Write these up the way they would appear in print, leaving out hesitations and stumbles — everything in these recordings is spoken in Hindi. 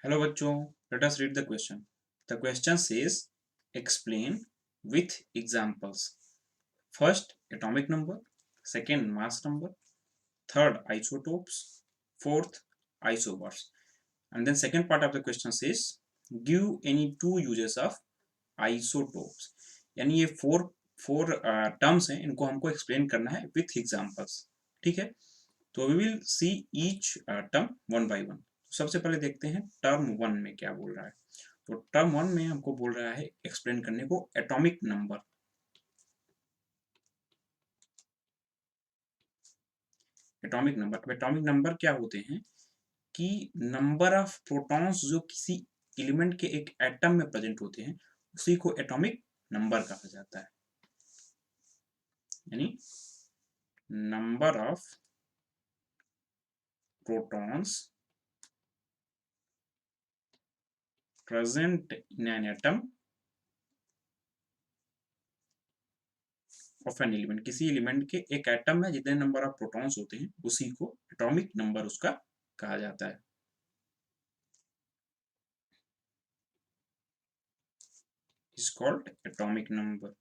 Hello बच्चों, let us read the question. The question says explain with examples. First atomic number, second mass number, third isotopes, fourth isobars. And then second part of the question says give any two uses of isotopes. यानी ये फोर टर्म्स हैं, इनको हमको एक्सप्लेन करना है विथ एग्जाम्पल्स. ठीक है, तो we will see each term one by one. सबसे पहले देखते हैं टर्म वन में क्या बोल रहा है. तो टर्म वन में हमको बोल रहा है एक्सप्लेन करने को एटॉमिक नंबर. एटॉमिक नंबर क्या होते हैं कि नंबर ऑफ प्रोटॉन्स जो किसी एलिमेंट के एक एटम में प्रेजेंट होते हैं उसी को एटॉमिक नंबर कहा जाता है. यानी number of protons present in an atom of an element. किसी एलिमेंट के एक एटम में जितने नंबर ऑफ प्रोटॉन्स होते हैं उसी को एटॉमिक नंबर उसका कहा जाता है. is called atomic number.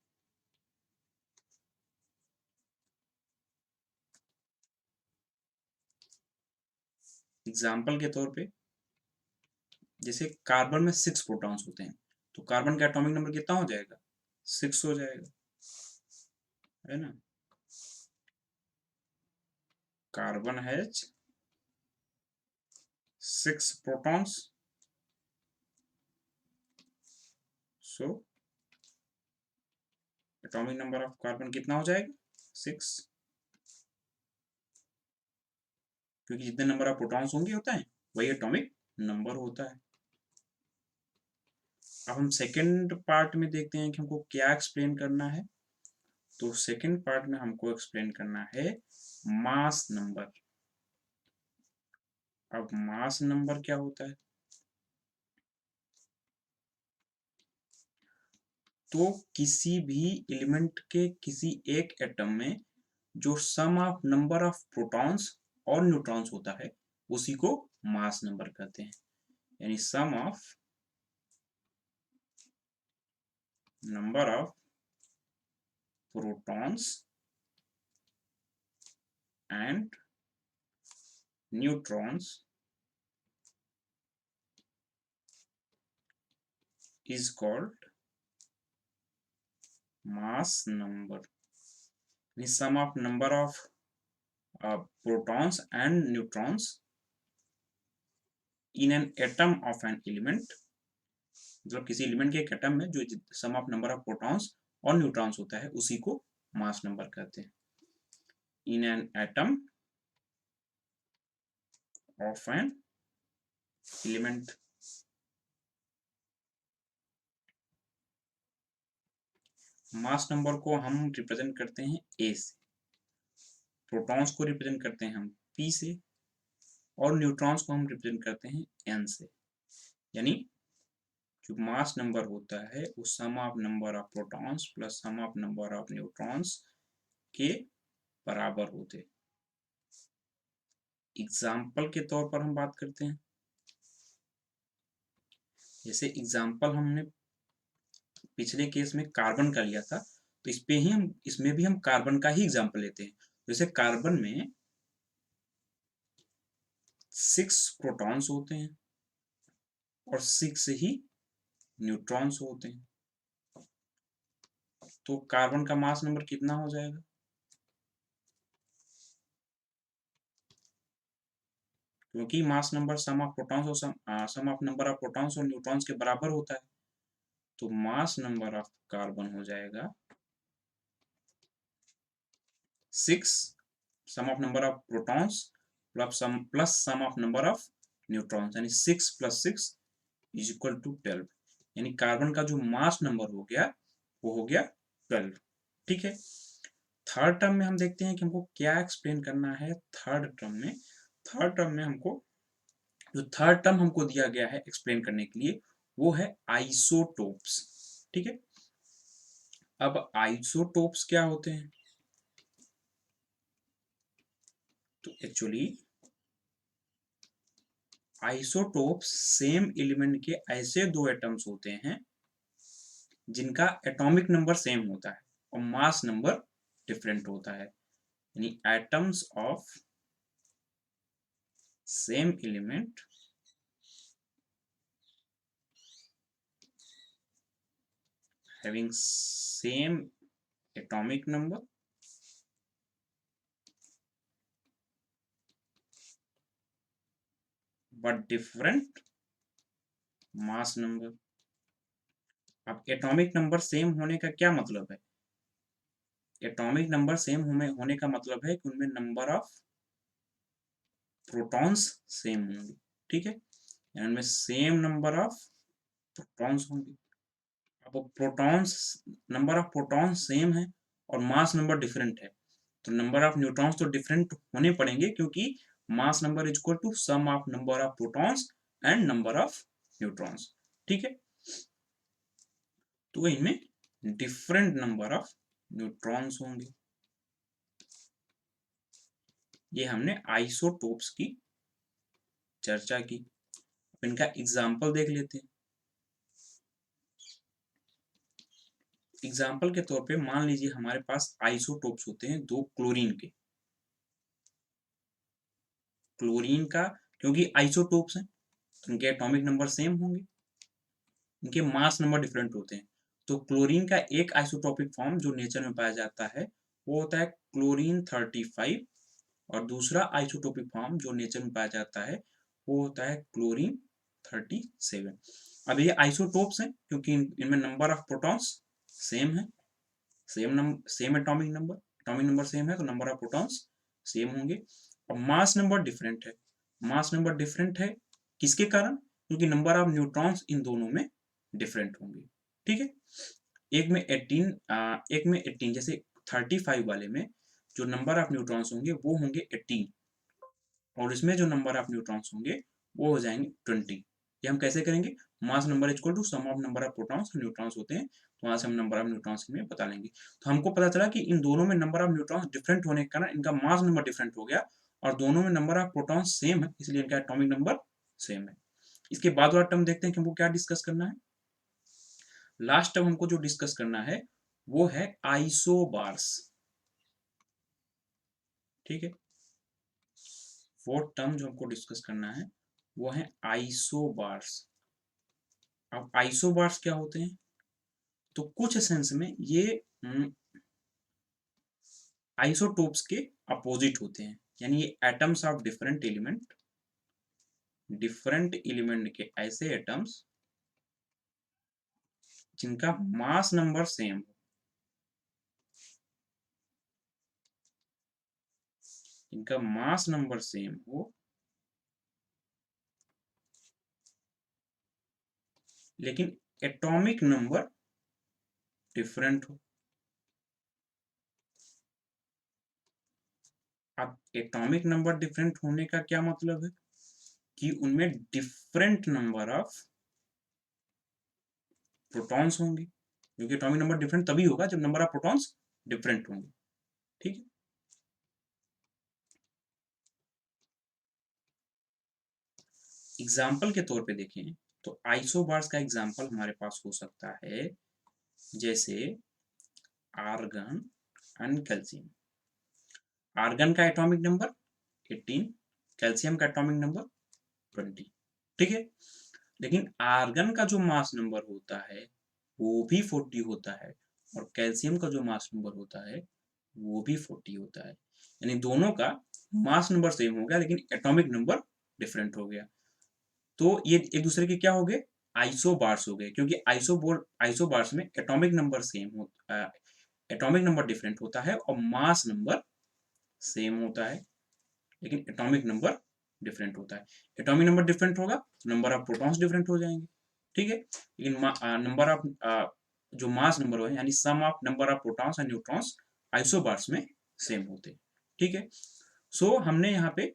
Example के तौर पे जैसे कार्बन में 6 प्रोटॉन्स होते हैं तो कार्बन का एटॉमिक नंबर कितना हो जाएगा? 6 हो जाएगा, है ना. Carbon has 6 protons, so atomic number of carbon कितना हो जाएगा? 6, क्योंकि जितने नंबर ऑफ प्रोटॉन्स होंगे होता है वही एटॉमिक नंबर होता है. अब हम सेकंड पार्ट में देखते हैं कि हमको क्या एक्सप्लेन करना है. तो सेकंड पार्ट में हमको एक्सप्लेन करना है मास नंबर. अब मास नंबर क्या होता है? तो किसी भी एलिमेंट के किसी एक एटम में जो sum of number of protons और न्यूट्रॉन्स होता है उसी को मास नंबर कहते हैं. यानी sum of number of protons and neutrons is called mass number. The sum of number of protons and neutrons in an atom of an element. मतलब किसी एलिमेंट के एक एटम में जो sum of number of protons और न्यूट्रॉन्स होता है उसी को मास नंबर कहते हैं. In an atom of an element. Mass number को हम रिप्रेजेंट करते हैं ए से, प्रोटॉन्स को रिप्रेजेंट करते हैं हम पी से और न्यूट्रॉन्स को हम रिप्रेजेंट करते हैं एन से. यानी जो मास नंबर होता है वो sum of number of protons plus sum of number of neutrons के बराबर होते. एग्जाम्पल के तौर पर हम बात करते हैं. जैसे एग्जाम्पल हमने पिछले केस में कार्बन का लिया था तो इसमें भी हम कार्बन का ही एग्जाम्पल लेते हैं. जैसे कार्बन में 6 प्रोटॉन्स होते हैं और 6 ही न्यूट्रॉन्स होते हैं. तो कार्बन का मास नंबर कितना हो जाएगा? क्योंकि mass number sum of protons और sum of number of protons और न्यूट्रॉन्स के बराबर होता है. तो मास नंबर ऑफ कार्बन हो जाएगा 6 sum of number of protons plus sum of number of neutrons. यानी 6 + 6 इज इक्वल टू 12. यानी कार्बन का जो मास नंबर हो गया वो हो गया 12. ठीक है. थर्ड टर्म में हम देखते हैं कि हमको क्या एक्सप्लेन करना है. थर्ड टर्म में हमको जो थर्ड टर्म हमको दिया गया है एक्सप्लेन करने के लिए वो है आइसोटोप्स. ठीक है. अब आइसोटोप्स क्या होते हैं? तो एक्चुअली आइसोटोप्स सेम एलिमेंट के ऐसे दो एटम्स होते हैं जिनका एटॉमिक नंबर सेम होता है और मास नंबर डिफरेंट होता है, यानी atoms of same element having same atomic number but different mass number। अब एटॉमिक नंबर सेम होने का क्या मतलब है? एटॉमिक नंबर सेम होने का मतलब है कि उनमें नंबर ऑफ प्रोटॉन्स सेम होंगे, ठीक है, यानी उनमें सेम नंबर ऑफ प्रोटॉन्स होंगे। अब protons, number of protons same है और मास नंबर डिफरेंट है, तो नंबर ऑफ न्यूट्रॉन्स तो डिफरेंट होने पड़ेंगे, क्योंकि mass number is equal to sum of number of protons and number of neutrons, ठीक है। तो इनमें डिफरेंट नंबर ऑफ न्यूट्रॉन्स होंगे। ये हमने आइसोटोप्स की चर्चा की। अब इनका एग्जाम्पल देख लेते हैं। एग्जाम्पल के तौर पे मान लीजिए हमारे पास आइसोटोप्स होते हैं दो क्लोरीन के। क्लोरीन का, क्योंकि आइसोटोप्स हैं तो इनके एटॉमिक नंबर सेम होंगे, इनके मास नंबर डिफरेंट होते हैं। तो क्लोरीन का एक आइसोटोपिक फॉर्म जो नेचर में पाया जाता है वो होता है क्लोरीन 35, और दूसरा आइसोटोपिक फॉर्म जो नेचर में पाया जाता है वो होता है क्लोरीन 37। अब ये आइसोटोप्स हैं क्योंकि इनमें नंबर ऑफ प्रोटॉन्स सेम है, सेम एटॉमिक नंबर सेम है तो नंबर ऑफ प्रोटॉन्स सेम होंगे। और मास नंबर डिफरेंट है। मास नंबर डिफरेंट है किसके कारण? क्योंकि नंबर ऑफ न्यूट्रॉन्स इन दोनों में डिफरेंट होंगे, ठीक है। एक में 18 जैसे 35 वाले में जो नंबर ऑफ न्यूट्रॉन्स होंगे वो होंगे 18, और इसमें जो नंबर ऑफ न्यूट्रॉन्स होंगे वो हो जाएंगे 20। ये हम कैसे करेंगे? Mass number equal to sum of number of protons और न्यूट्रॉन्स होते हैं, तो वहां से हम नंबर ऑफ न्यूट्रॉन्स में बता लेंगे। तो हमको पता चला कि इन दोनों में नंबर ऑफ न्यूट्रॉन्स डिफरेंट होने के कारण इनका मास नंबर डिफरेंट हो गया, और दोनों में नंबर ऑफ प्रोटॉन्स सेम है इसलिए इनका एटॉमिक नंबर सेम है। इसके बाद वाला टर्म देखते हैं कि हमको क्या डिस्कस करना है। लास्ट टर्म हमको जो डिस्कस करना है वो है आइसोबार्स, ठीक है। फोर्थ टर्म जो हमको डिस्कस करना है वो है आइसोबार्स। अब आइसोबार्स क्या होते हैं? तो कुछ सेंस में ये आइसोटोप्स के अपोजिट होते हैं, यानी ये एटम्स ऑफ डिफरेंट एलिमेंट के ऐसे एटम्स जिनका मास नंबर सेम हो, इनका मास नंबर सेम हो लेकिन एटॉमिक नंबर डिफरेंट हो। अब एटॉमिक नंबर डिफरेंट होने का क्या मतलब है? कि उनमें डिफरेंट नंबर ऑफ प्रोटॉन्स होंगे, क्योंकि एटॉमिक नंबर डिफरेंट तभी होगा जब नंबर ऑफ प्रोटॉन्स डिफरेंट होंगे, ठीक है। एग्जाम्पल के तौर पे देखें तो आइसोबार्स का एग्जाम्पल हमारे पास हो सकता है जैसे आर्गन एंड कैल्शियम। आर्गन का एटॉमिक नंबर 18, कैल्शियम का एटॉमिक नंबर 20, ठीक है। लेकिन आर्गन का जो मास नंबर होता है वो भी 40 होता है, और कैल्शियम का जो मास नंबर होता है वो भी 40 होता है, यानी दोनों का मास नंबर सेम हो गया लेकिन एटॉमिक नंबर डिफरेंट हो गया। तो ये एक दूसरे के क्या हो गए? आइसोबार्स हो गए, क्योंकि आइसोबार्स में atomic number atomic number different होता है और मास नंबर सेम होता है, लेकिन एटॉमिक नंबर डिफरेंट होता है। एटॉमिक नंबर डिफरेंट होगा तो नंबर ऑफ प्रोटॉन्स डिफरेंट हो जाएंगे, ठीक है। लेकिन नंबर ऑफ जो मास नंबर हो यानी sum of number of protons and neutrons isobars में सेम होते हैं, ठीक है। सो हमने यहाँ पे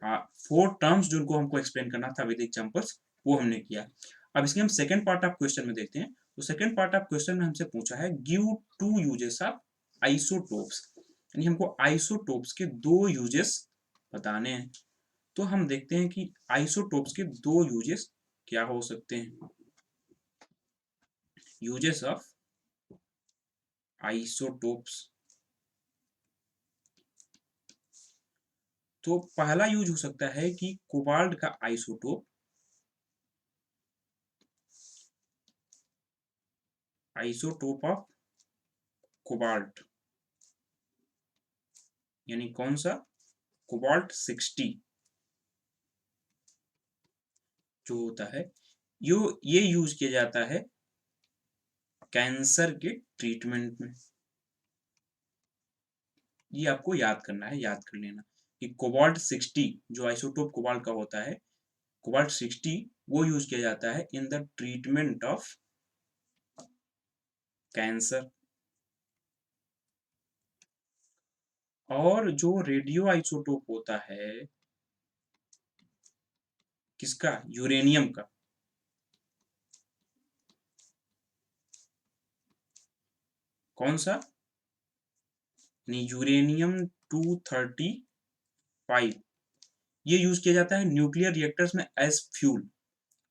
4 टर्म्स जिनको हमको एक्सप्लेन करना था विद एग्जांपल्स वो हमने किया। अब इसके हम सेकंड पार्ट ऑफ क्वेश्चन में देखते हैं। तो सेकंड पार्ट ऑफ क्वेश्चन में हमसे पूछा है गिव 2 यूजेस ऑफ आइसोटोप्स, यानी हमको आइसोटोप्स के 2 यूजेस बताने हैं। तो हम देखते हैं कि आइसोटोप्स के दो यूजेस क्या हो सकते हैं। यूजेस ऑफ आइसोटोप्स, तो पहला यूज हो सकता है कि कोबाल्ट का आइसोटोप, आइसोटोप ऑफ कोबाल्ट, यानी कौन सा, कोबाल्ट 60 जो होता है, ये यूज किया जाता है कैंसर के ट्रीटमेंट में। ये आपको याद करना है, याद कर लेना कि कोबाल्ट 60 जो आइसोटोप कोबाल्ट का होता है, कोबाल्ट 60 वो यूज किया जाता है in the treatment of cancer. और जो रेडियो आइसोटोप होता है, किसका, यूरेनियम का, कौन सा, यूरेनियम 235, ये यूज किया जाता है न्यूक्लियर रिएक्टर्स में as fuel.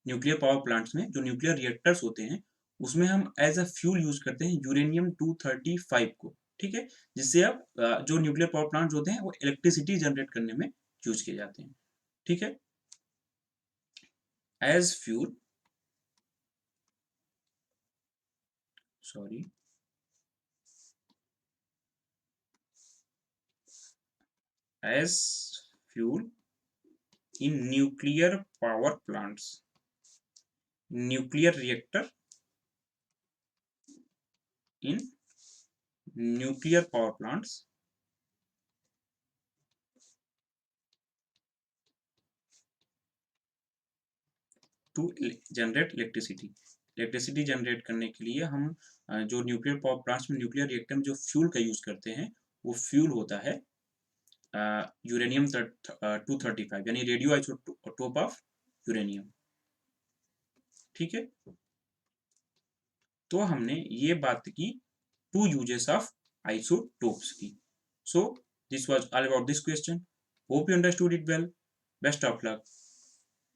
Nuclear power plants में जो न्यूक्लियर रिएक्टर्स होते हैं उसमें हम एज अ फ्यूल यूज करते हैं यूरेनियम 235 को, ठीक है, जिससे अब जो न्यूक्लियर पावर प्लांट्स होते हैं वो इलेक्ट्रिसिटी जनरेट करने में यूज किए जाते हैं, ठीक है, as fuel, sorry, as fuel in nuclear power plants, nuclear reactor in nuclear power plants to generate electricity। Electricity generate करने के लिए हम जो न्यूक्लियर पावर प्लांट्स में न्यूक्लियर रिएक्टर में जो फ्यूल का यूज करते हैं वो फ्यूल होता है यूरेनियम 235, यानी रेडियो आइसोटोप ऑफ यूरेनियम, ठीक है। तो हमने ये बात की टू यूजेस ऑफ आइसोटोप्स की। So this was all about this question, hope you understood it well, best of luck.